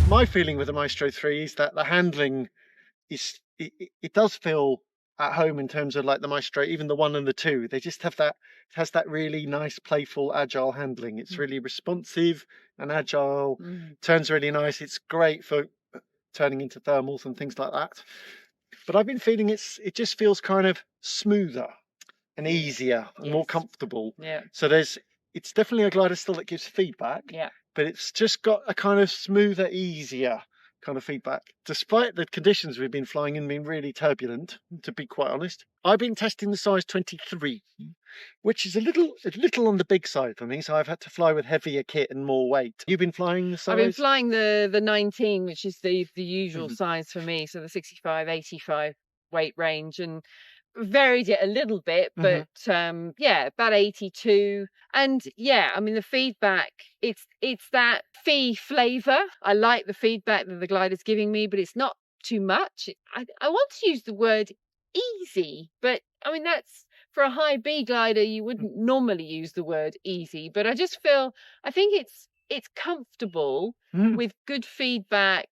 My feeling with the Maestro 3 is that the handling is, it does feel at home in terms of like the Maestro, even the 1 and the 2. They just have that, it has that really nice, playful, agile handling. It's really responsive and agile, turns really nice. It's great for turning into thermals and things like that. But I've been feeling it just feels kind of smoother and easier and more comfortable. Yeah. So it's definitely a glider still that gives feedback. Yeah. But it's just got a kind of smoother, easier kind of feedback, despite the conditions we've been flying in being really turbulent, to be quite honest. I've been testing the size 23, which is a little on the big side for me, so I've had to fly with heavier kit and more weight. You've been flying the size? I've been flying the 19, which is the usual size for me, so the 65, 85 weight range, and varied it a little bit, but yeah, about 82. And yeah, I mean, the feedback, it's that PHI flavour. I like the feedback that the glider's giving me, but it's not too much. I want to use the word easy, but I mean, that's for a high B glider, you wouldn't normally use the word easy, but I think it's comfortable with good feedback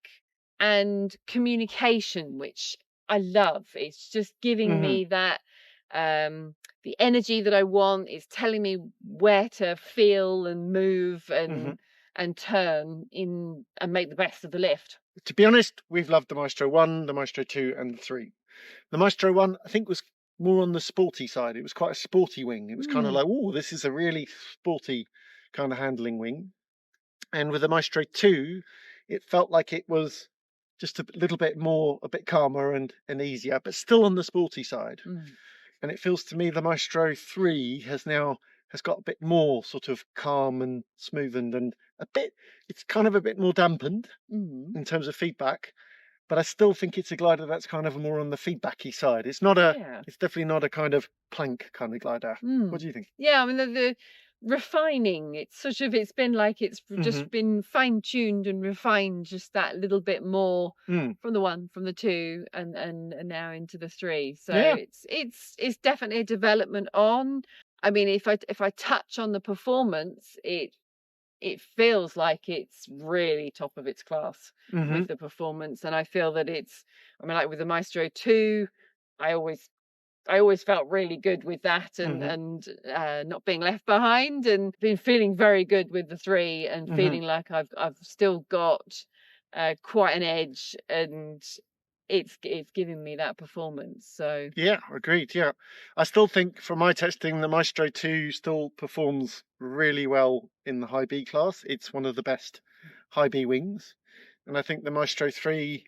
and communication, which I love. It's just giving me that the energy that I want. Is telling me where to feel and move and turn in and make the best of the lift. To be honest, we've loved the Maestro 1, the Maestro 2 and the 3. The Maestro 1 I think was more on the sporty side. It was quite a sporty wing. It was kind of like, oh, this is a really sporty kind of handling wing. And with the Maestro 2, it felt like it was just a little bit more, a bit calmer and easier, but still on the sporty side. And it feels to me the Maestro 3 has got a bit more sort of calm and smoothened, and it's kind of a bit more dampened in terms of feedback. But I still think it's a glider that's kind of more on the feedbacky side. It's definitely not a kind of plank kind of glider. What do you think? Yeah, I mean, the refining, it's been like it's just been fine-tuned and refined just that little bit more from the 1, from the 2, and now into the 3. So it's definitely a development on. I mean, if I touch on the performance, it feels like it's really top of its class with the performance. And I feel that I mean, like with the Maestro 2, I always felt really good with that and not being left behind, and been feeling very good with the 3 and feeling like I've still got quite an edge, and it's giving me that performance. So yeah, agreed. Yeah, I still think from my testing the Maestro 2 still performs really well in the high B class. It's one of the best high B wings, and I think the Maestro 3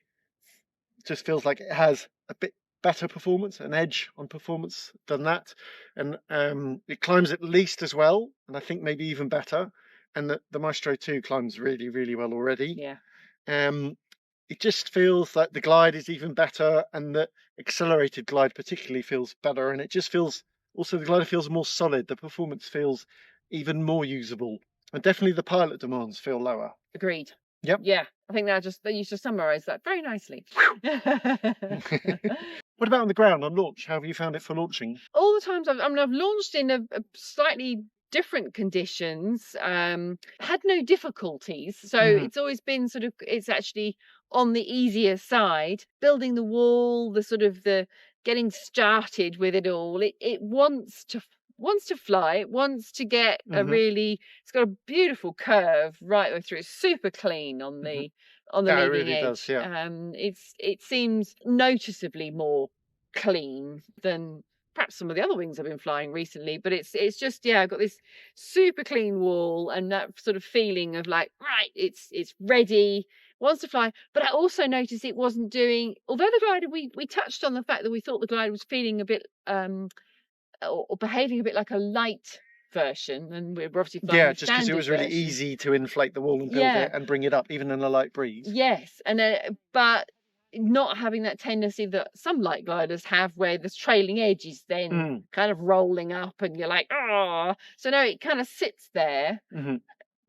just feels like it has a bit better performance, an edge on performance than that, and it climbs at least as well, and I think maybe even better. And the Maestro 2 climbs really, really well already. It just feels like the glide is even better, and the accelerated glide particularly feels better, and it just feels also the glider feels more solid. The performance feels even more usable, and definitely the pilot demands feel lower. Agreed. Yep. Yeah, I think that you just summarised that very nicely. What about on the ground on launch? How have you found it for launching? All the times I've launched in a slightly different conditions, had no difficulties. So it's always been it's actually on the easier side. Building the wall, the getting started with it all. It wants to fly. It wants to get it's got a beautiful curve right the way through. It's super clean on the leading it really edge. Does, yeah. It seems noticeably more clean than perhaps some of the other wings I've been flying recently, but it's just I've got this super clean wall and that sort of feeling of like, right, it's ready, wants to fly. But I also noticed it wasn't doing, although the glider, we touched on the fact that we thought the glider was feeling a bit or behaving a bit like a light version, and we're obviously flying just because it was really easy to inflate the wall and build it and bring it up even in a light breeze. Yes, and but not having that tendency that some light gliders have, where the trailing edge is then kind of rolling up, and you're like, ah. So no, it kind of sits there,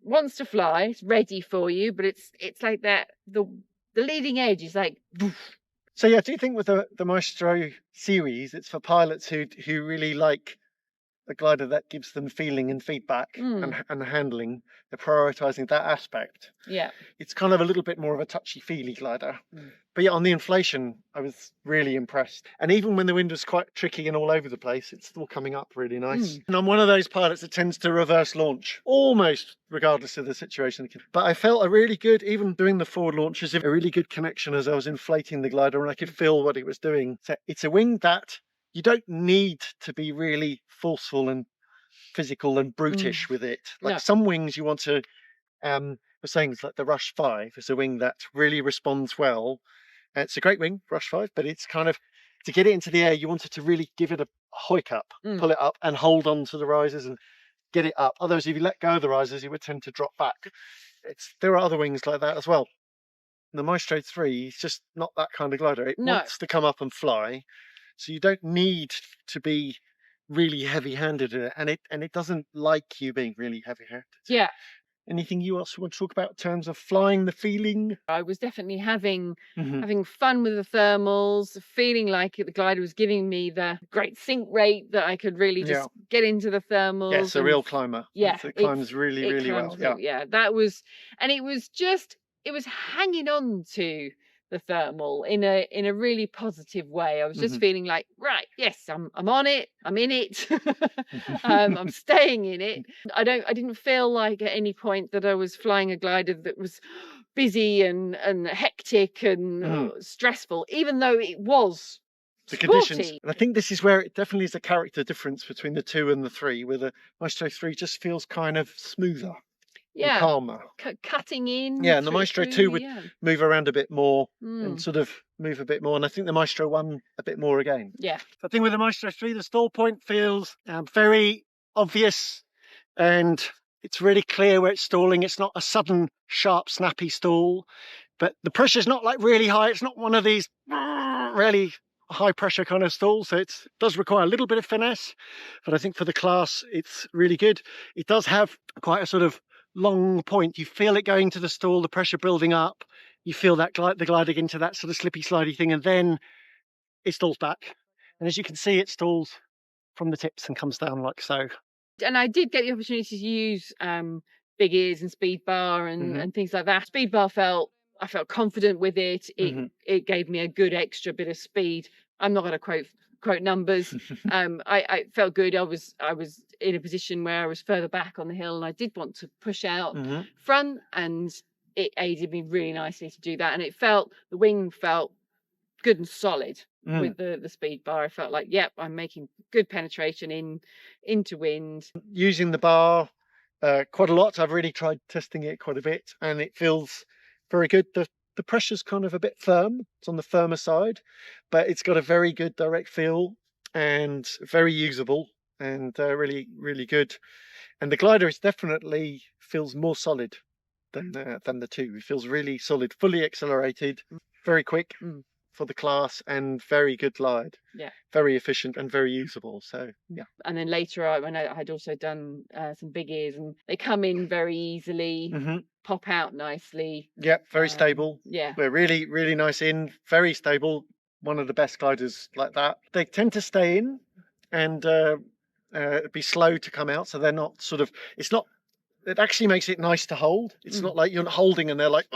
wants to fly, it's ready for you, but it's like that. The leading edge is like. Poof. So yeah, do you think with the Maestro series, it's for pilots who really like a glider that gives them feeling and feedback and handling. They're prioritizing that aspect. Yeah. It's kind of a little bit more of a touchy-feely glider. But yeah, on the inflation, I was really impressed. And even when the wind was quite tricky and all over the place, it's still coming up really nice. And I'm one of those pilots that tends to reverse launch, almost regardless of the situation. But I felt a really good, even doing the forward launches, a really good connection as I was inflating the glider, and I could feel what it was doing. So it's a wing that you don't need to be really forceful and physical and brutish with it. Like some wings you want to, we're saying it's like the Rush 5 is a wing that really responds well. It's a great wing, Rush 5, but it's kind of, to get it into the air, you want it to really give it a hoik up, pull it up and hold on to the risers and get it up. Otherwise, if you let go of the risers, it would tend to drop back. There are other wings like that as well. The Maestro 3 is just not that kind of glider. It wants to come up and fly. So you don't need to be really heavy-handed in it, and it doesn't like you being really heavy-handed. Yeah. Anything you also want to talk about in terms of flying, the feeling? I was definitely having fun with the thermals, feeling like the glider was giving me the great sink rate that I could really just get into the thermals. Yeah, it's a real climber. Yeah, it climbs really well. Yeah, that was, and it was hanging on to the thermal in a really positive way. I was just feeling like, right, yes, I'm on it, I'm in it, I'm staying in it. I didn't feel like at any point that I was flying a glider that was busy and hectic and stressful, even though it was the sporty. Conditions. And I think this is where it definitely is a character difference between the 2 and the 3, where the Maestro 3 just feels kind of smoother. Yeah, calmer, cutting in. Yeah, and the Maestro 2 would move around a bit more and sort of move a bit more, and I think the Maestro 1 a bit more again. Yeah, I think with the Maestro 3, the stall point feels very obvious, and it's really clear where it's stalling. It's not a sudden, sharp, snappy stall, but the pressure's not like really high. It's not one of these really high pressure kind of stalls, so it does require a little bit of finesse, but I think for the class, it's really good. It does have quite a sort of long point. You feel it going to the stall, the pressure building up, you feel that the glider into that sort of slippy slidey thing, and then it stalls back, and as you can see, it stalls from the tips and comes down like so. And I did get the opportunity to use big ears and speedbar and things like that. Speedbar I felt confident with it. It gave me a good extra bit of speed. I'm not going to quote numbers. I felt good. I was in a position where I was further back on the hill, and I did want to push out front, and it aided me really nicely to do that. And the wing felt good and solid with the speed bar. I felt like, yep, I'm making good penetration into wind. Using the bar quite a lot. I've really tried testing it quite a bit, and it feels very good. The pressure's kind of a bit firm. It's on the firmer side, but it's got a very good direct feel and very usable and really, really good. And the glider is definitely feels more solid than the 2. It feels really solid, fully accelerated, very quick for the class, and very good glide. Yeah, very efficient and very usable. So yeah. And then later I had also done some big ears, and they come in very easily, pop out nicely. Yeah, very stable. Yeah, they're really, really nice in, very stable. One of the best gliders like that. They tend to stay in and be slow to come out, so they're not sort of, it actually makes it nice to hold. It's not like you're not holding and they're like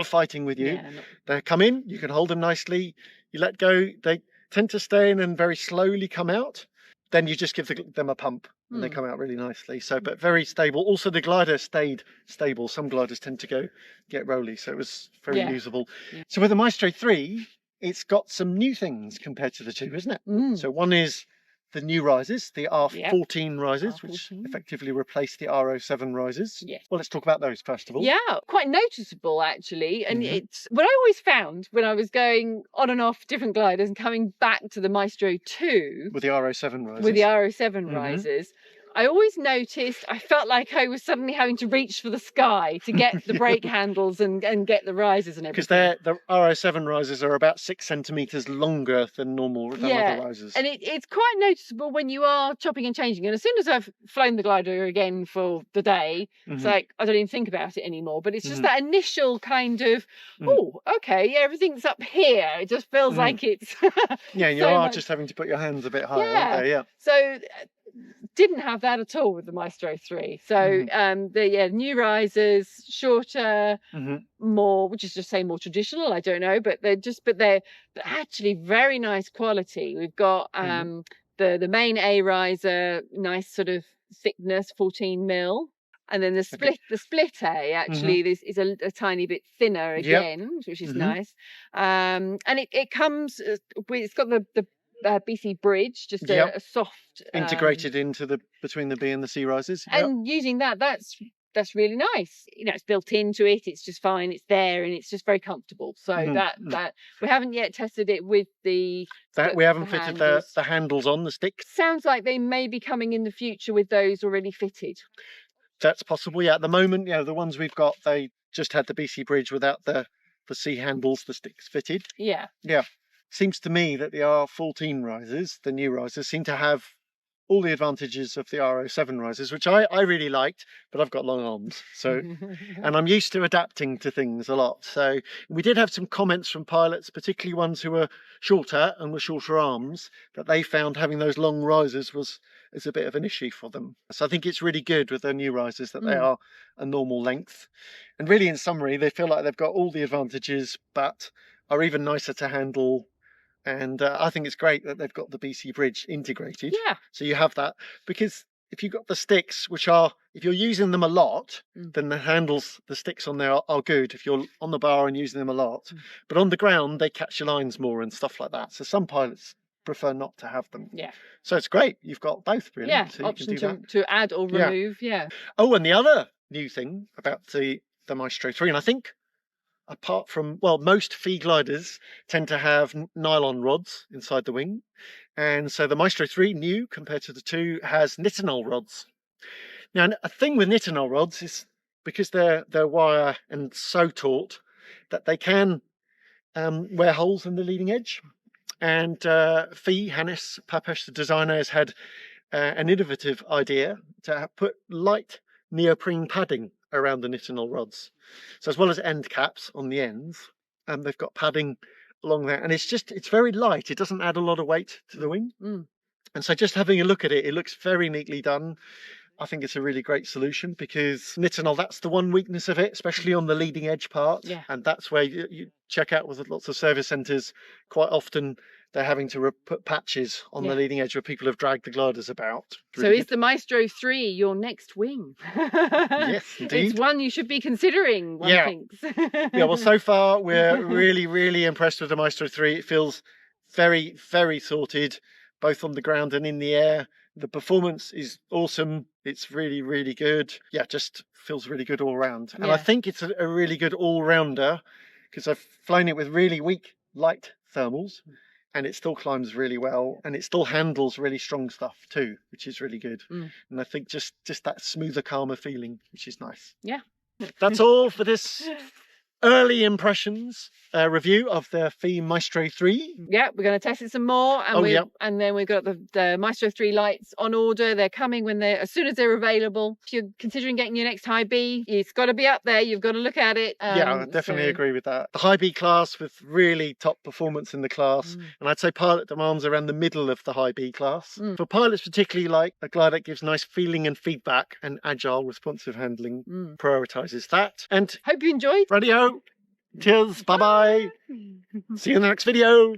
fighting with you. Yeah, they come in, you can hold them nicely, you let go, they tend to stay in and very slowly come out. Then you just give them a pump and they come out really nicely. So, but very stable. Also, the glider stayed stable. Some gliders tend to get rolly, so it was very usable. Yeah. So with the Maestro 3, it's got some new things compared to the 2, isn't it? So one is the new risers, the R14 risers, R14. Which effectively replaced the R07 risers. Yes. Well, let's talk about those first of all. Yeah, quite noticeable actually. And it's what I always found when I was going on and off different gliders and coming back to the Maestro 2. With the R07 risers. With the R07 risers. I always noticed I felt like I was suddenly having to reach for the sky to get the brake handles and get the risers and everything. Because the R07 risers are about 6 centimetres longer than other risers. And it's quite noticeable when you are chopping and changing. And as soon as I've flown the glider again for the day, it's like I don't even think about it anymore. But it's just that initial kind of, okay, everything's up here. It just feels like it's yeah, you are just having to put your hands a bit higher, aren't they? Yeah. So didn't have that at all with the Maestro 3. So the new risers, shorter, more, which is just say more traditional, I don't know, but they're actually very nice quality. We've got the main A riser, nice sort of thickness, 14 mil. And then the split A actually this is a tiny bit thinner again, which is nice. And it comes it's got the BC bridge, just a soft integrated into between the B and the C risers. And using that's really nice. You know, it's built into it. It's just fine. It's there, and it's just very comfortable. So that we haven't yet tested it with we haven't fitted the handles on the sticks. Sounds like they may be coming in the future with those already fitted. That's possible. Yeah, at the moment, the ones we've got, they just had the BC bridge without the C handles, the sticks fitted. Yeah. Yeah. Seems to me that the R14 risers, the new risers, seem to have all the advantages of the R07 risers, which I really liked, but I've got long arms, so and I'm used to adapting to things a lot. So we did have some comments from pilots, particularly ones who were shorter and with shorter arms, that they found having those long risers is a bit of an issue for them. So I think it's really good with their new risers that they are a normal length, and really in summary they feel like they've got all the advantages but are even nicer to handle. And I think it's great that they've got the BC bridge integrated. Yeah. So you have that, because if you've got the sticks, which are, if you're using them a lot, then the handles, the sticks on there are good if you're on the bar and using them a lot. But on the ground, they catch your lines more and stuff like that. So some pilots prefer not to have them. Yeah. So it's great. You've got both, really. Yeah, so option to add or remove. Yeah. Oh, and the other new thing about the Maestro 3, and I think apart from, most PHI gliders tend to have nylon rods inside the wing. And so the Maestro 3, new compared to the 2, has nitinol rods. Now, a thing with nitinol rods is because they're wire and so taut that they can wear holes in the leading edge. And Hannes Papesh, the designer, has had an innovative idea to put light neoprene padding around the nitinol rods. So as well as end caps on the ends, they've got padding along there, and it's very light. It doesn't add a lot of weight to the wing. And so just having a look at it, it looks very neatly done. I think it's a really great solution, because nitinol, that's the one weakness of it, especially on the leading edge part. And that's where you check out with lots of service centres. Quite often they're having to put patches on the leading edge where people have dragged the gliders about. So is the Maestro 3 your next wing? Yes, indeed. It's one you should be considering, one thinks. Well, so far we're really, really impressed with the Maestro 3. It feels very, very sorted, both on the ground and in the air. The performance is awesome. It's really, really good. Yeah, just feels really good all around. And I think it's a really good all-rounder, because I've flown it with really weak, light thermals, and it still climbs really well, and it still handles really strong stuff too, which is really good. And I think just that smoother, calmer feeling, which is nice. Yeah. That's all for this early impressions review of the PHI Maestro 3. Yeah, we're going to test it some more, and and then we've got the Maestro 3 lights on order. They're coming as soon as they're available. If you're considering getting your next high B, it's got to be up there. You've got to look at it. Yeah, I definitely agree with that. The high B class with really top performance in the class, and I'd say pilot demands around the middle of the high B class. For pilots particularly, like a glider that gives nice feeling and feedback, and agile responsive handling prioritises that. And hope you enjoyed. Radio. Cheers, bye-bye. See you in the next video.